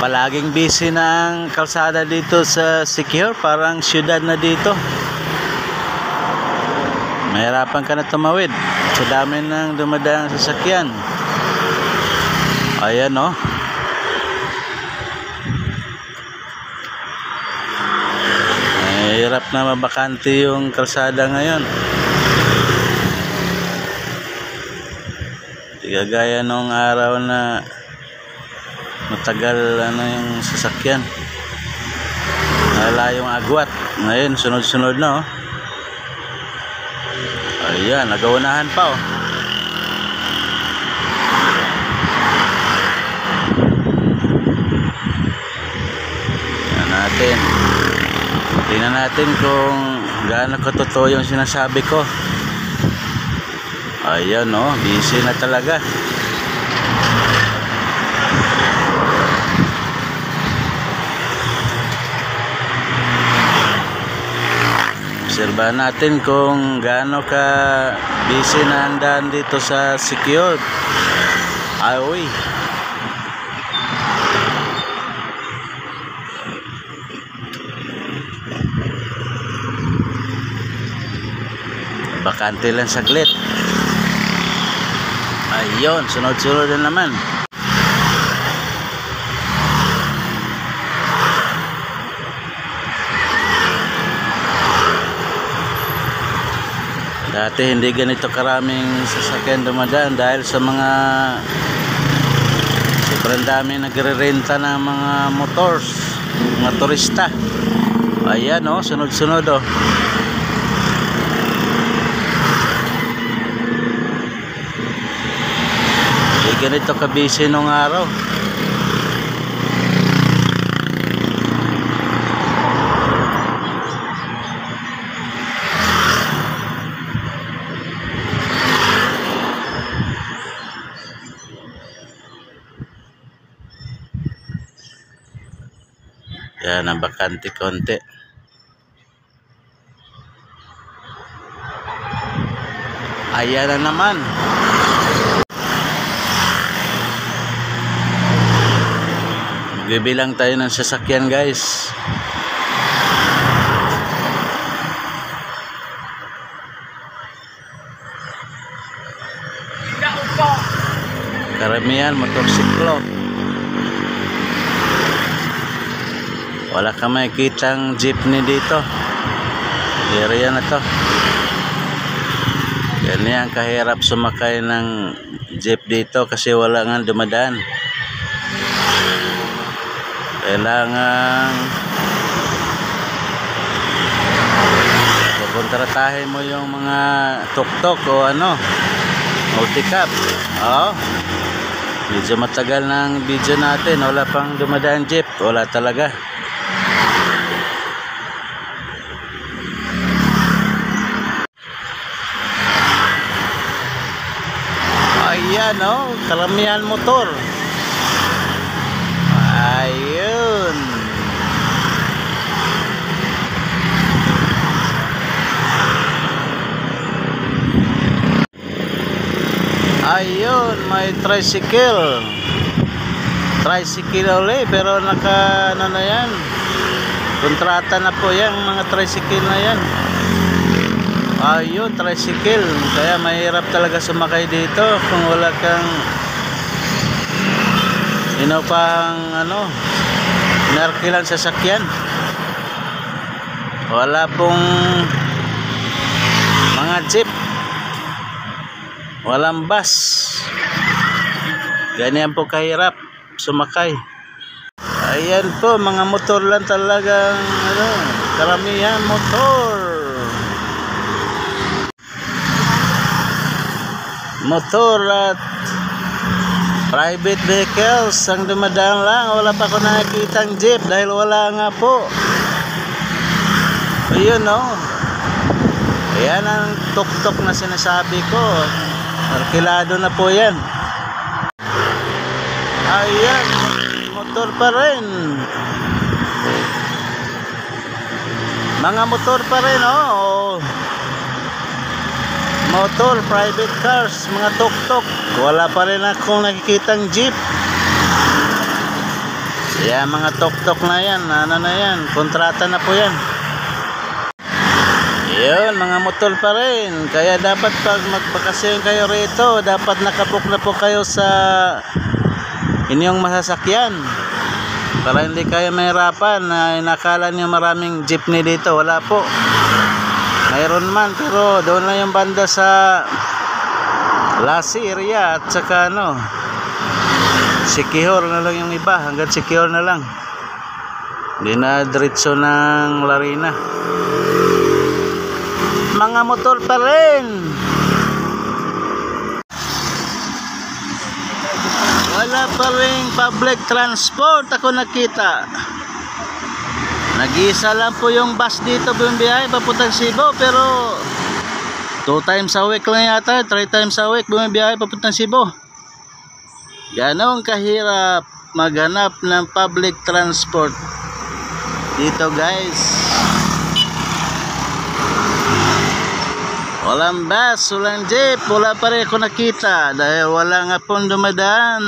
Palaging busy na ang kalsada dito sa Siquijor, parang syudad na dito. Mahirapan ka na tumawid sa dami ng dumadaang sasakyan. Ayan o. Mahirap na mabakante yung kalsada ngayon. Di kagaya nung araw na matagal yung sasakyan. Wala yung agwat. Ngayon sunod-sunod na oh. Ayan, nagaunahan pa oh. Tingnan natin kung gaano katotoo yung sinasabi ko. Ayan oh, busy na talaga. Obserbahan natin kung gaano ka busy na ang daan dito sa Siquijor Highway. Bakante lang saglit. Ayun, sunod-sunod na naman. Dati hindi ganito karaming sasakyan dumadaan dahil sa mga sobrang dami nagre-renta ng mga motors, mga turista. Ayan oh, sunod-sunod oh. Hindi ganito kabisi nung araw. Yan ang bakante konti. Ayan na naman. Bibilang tayo ng sasakyan guys. Karamihan motorsiklo. Wala ka makikitang jeepney dito. Area na to. Ganyan kahirap sumakay ng jeep dito kasi wala nga dumadaan. Kailangan pupuntratahin mo yung mga tuk-tuk o ano, multicab. Oo. Medyo matagal ng video natin. Wala pang dumadaan jeep. Wala talaga. Ayan oh, karamihan motor. Ayun. Ayun, may tricycle. Tricycle ulit, pero naka ano na yan. Kontrata na po yan, mga tricycle na yan. Ayun, tricycle. Kaya mahirap talaga sumakay dito kung wala kang pang ano, inarkilan sasakyan. Wala pong mga jeep. Walang bus. Ganyan po kahirap sumakay. Ayan po, mga motor lang talagang ano, karamihan motor. Motor at private vehicles ang dumadaan lang. Wala pa ako nakikitang jeep dahil wala nga po. Ayun o. Ayan ang tuk-tuk na sinasabi ko. Arkilado na po yan. Ayan, motor pa rin. Mga motor pa rin oh. Motor, private cars, mga tuk-tuk. Wala pa rin akong nakikitang jeep. Kaya mga tok-tok na yan, ano na yan, kontrata na po yan. Yun, mga motor pa rin. Kaya dapat pag magpakasyon kayo rito, dapat nakabook na po kayo sa inyong masasakyan. Para hindi kayo mahirapan na inakala niyo maraming jeepney dito. Wala po. Mayroon man, pero doon lang yung banda sa Lassi area at saka Siquijor na lang yung iba. Hanggang Siquijor na lang. Hindi na diretso ng Larina. Mga motor pa rin. Wala pa rin public transport ako nakita. Nag-iisa lang po yung bus dito bumibiyahe papuntang Cebu, pero 2 times a week lang yata, 3 times a week bumibiyahe papuntang Cebu. Ganon kahirap maghanap ng public transport dito, guys. Walang bus, walang jeep, wala pa rin ako nakita dahil wala nga pong dumadaan.